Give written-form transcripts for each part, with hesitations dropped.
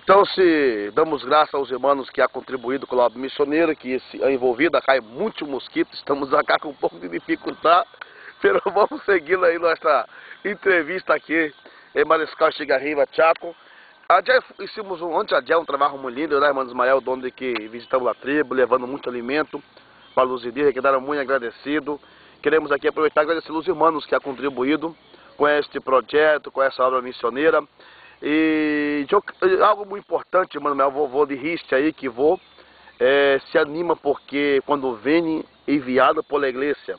Então, se damos graças aos irmãos que há contribuído com a obra missioneira, que é envolvida, cai muito mosquito, estamos acá com um pouco de dificuldade, mas vamos seguindo aí nossa entrevista aqui em Mariscal Chigarriva, Chaco. Hicimos ontem um trabalho muito lindo, né, irmão Ismael, onde que visitamos a tribo, levando muito alimento para os indígenas, que deram muito agradecido. Queremos aqui aproveitar e agradecer os irmãos que há contribuído com este projeto, com essa obra missioneira. E algo muito importante, mano, meu vovô de Riste aí, que se anima porque quando vem enviado pela igreja,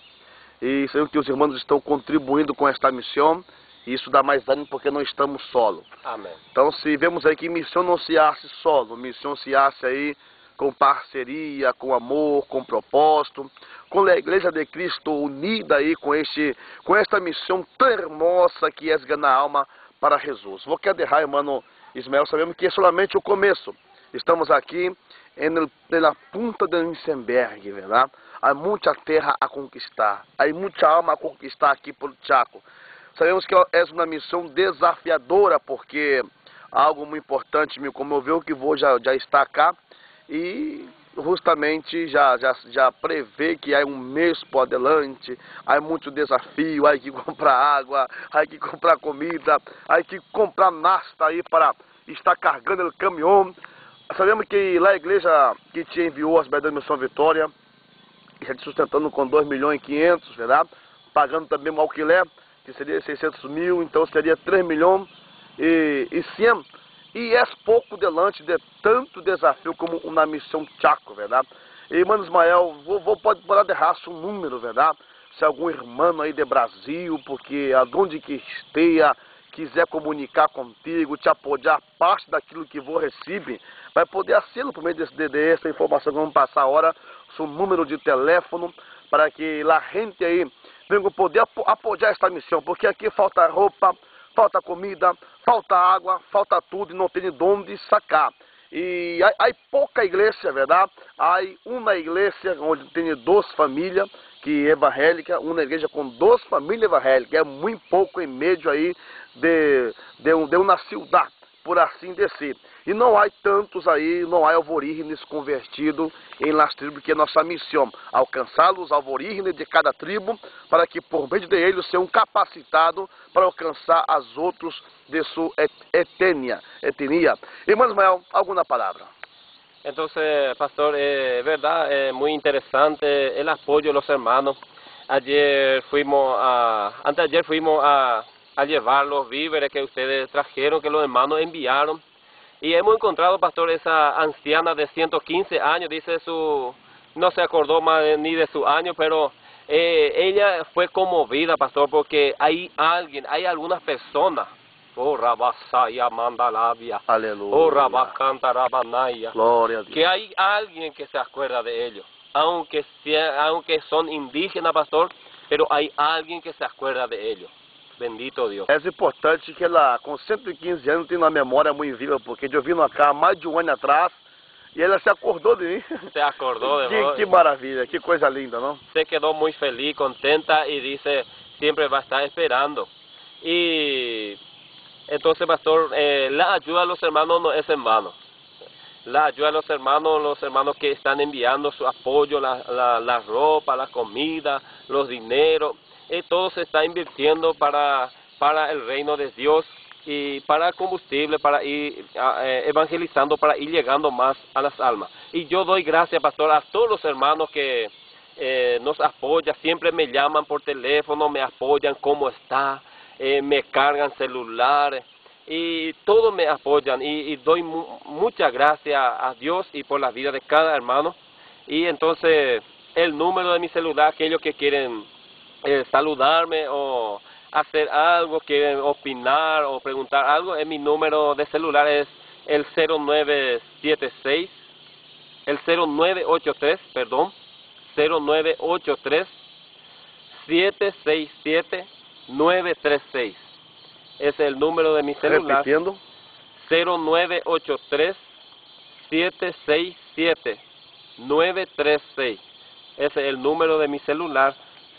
e sabemos que os irmãos estão contribuindo com esta missão, e isso dá mais ânimo porque não estamos solos. Amém. Então, se vemos aí que missão não se hace solo, missão se hace aí com parceria, com amor, com propósito, com a Igreja de Cristo unida aí com esta missão tão hermosa que é ganhar alma para Jesus. Vou querer deixar, irmão Ismael, sabemos que é somente o começo. Estamos aqui na punta do iceberg, verdade? Há muita terra a conquistar, há muita alma a conquistar aqui por Chaco. Sabemos que é uma missão desafiadora, porque algo muito importante me comoveu, que já está cá e justamente já prevê que há um mês por delante, há muito desafio, há que comprar água, há que comprar comida, há que comprar nasta aí para estar carregando o caminhão. Sabemos que lá a igreja que te enviou as Medalhas de Missão Vitória, já te sustentando com 2 milhões e 500, verdade? Pagando também um alquiler, que seria 600 mil, então seria 3 milhões e 100. E é pouco delante de tanto desafio como uma missão Chaco, verdade? E, irmão Ismael, pode deixar um número, verdade? Se algum irmão aí de Brasil, porque aonde que esteja, quiser comunicar contigo, te apoiar parte daquilo que vou receber, vai poder assí-lo por meio dessa informação que vamos passar agora, seu número de telefone, para que a gente aí venha poder apoiar esta missão, porque aqui falta roupa, falta comida, falta água, falta tudo e não tem de onde sacar. E há pouca igreja, verdade? Há uma igreja onde tem 2 famílias que evangélica, uma igreja com 2 famílias evangélicas. É muito pouco em meio aí de uma cidade, por assim dizer. E não há tantos aí, não há aborígenes convertidos em las tribos, que é nossa missão, alcançar os aborígenes de cada tribo, para que por meio de eles sejam capacitados para alcançar as outros de sua etnia. Irmão Ismael, alguma palavra? Entonces, pastor, verdad, muy interesante el apoyo de los hermanos. Anteayer fuimos a llevar los víveres que ustedes trajeron, que los hermanos enviaron. Y hemos encontrado, pastor, esa anciana de 115 años, dice no se acordó más ni de su año, pero ella fue conmovida, pastor, porque hay algunas personas, oh Rabasaya Mandalavia, aleluya, oh Rabacanta Rabanaya, gloria a Dios, que hay alguien que se acuerda de ellos, aunque son indígenas, pastor, pero hay alguien que se acuerda de ellos. Bendito Deus. É importante que ela, com 115 anos, tem uma memória muito viva, porque eu vim cá há mais de um ano atrás e ela se acordou de mim. Se acordou de vós. Que maravilha, que coisa linda, não? Se quedou muito feliz, contenta e disse, sempre vai estar esperando. E então, pastor, la ayuda a los hermanos no es en vano. La ayuda a los hermanos que están enviando su apoyo, la ropa, la comida, los dineros. Todo se está invirtiendo para el reino de Dios y para combustible, para ir evangelizando, para ir llegando más a las almas. Y yo doy gracias, pastor, a todos los hermanos que nos apoyan, siempre me llaman por teléfono, me apoyan, cómo está, me cargan celulares y todos me apoyan y doy muchas gracias a Dios y por la vida de cada hermano. Y entonces el número de mi celular, aquellos que quieren saludarme o hacer algo, quieren opinar o preguntar algo, mi número de celular es el 0983 767 936. Es el número de mi celular. Repitiendo. 0983 767 936. Ese es el número de mi celular.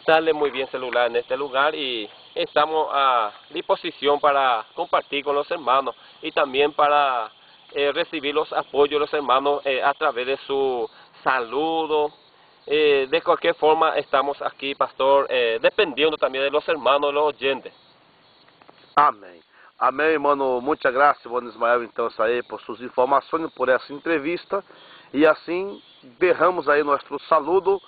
Sale muy bien celular en este lugar y estamos a disposición para compartir con los hermanos y también para recibir los apoyos de los hermanos a través de su saludo. De cualquier forma estamos aquí, pastor, dependiendo también de los hermanos, los oyentes. Amém. Amém, mano. Muita graça, Ivone Ismael, então, aí, por suas informações, por essa entrevista. E assim, derramos aí nosso saludo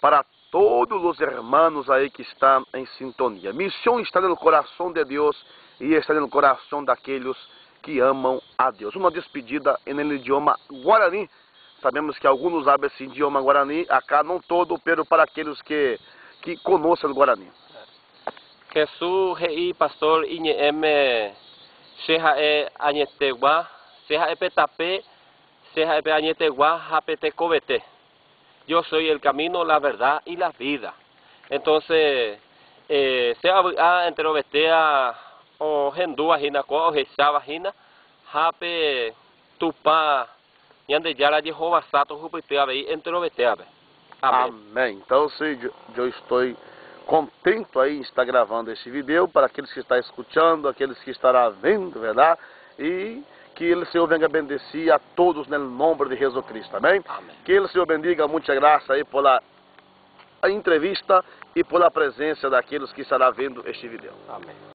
para todos os hermanos aí que estão em sintonia. Missão está no coração de Deus e está no coração daqueles que amam a Deus. Uma despedida no idioma guarani. Sabemos que alguns sabem esse idioma guarani, acá não todo, pero para aqueles que conhecem o guarani. Jesús rei pastor iñeeme sheha añetegua sheha petape sheha añetegua hapete covete. Yo soy el camino, la verdad y la vida. Entonces sea enterovetea o hendua hina ko o hechaba hina hape tupa yande yara Jehová sato hupeteabe e enteroveteabe. Amém. Então, eu estou contente aí em estar gravando este vídeo para aqueles que estão escutando, aqueles que estarão vendo, verdade? E que o Senhor venha bendecer a todos no nome de Jesus Cristo, amém? Amém. Que o Senhor bendiga, muita graça aí pela entrevista e pela presença daqueles que estarão vendo este vídeo. Amém.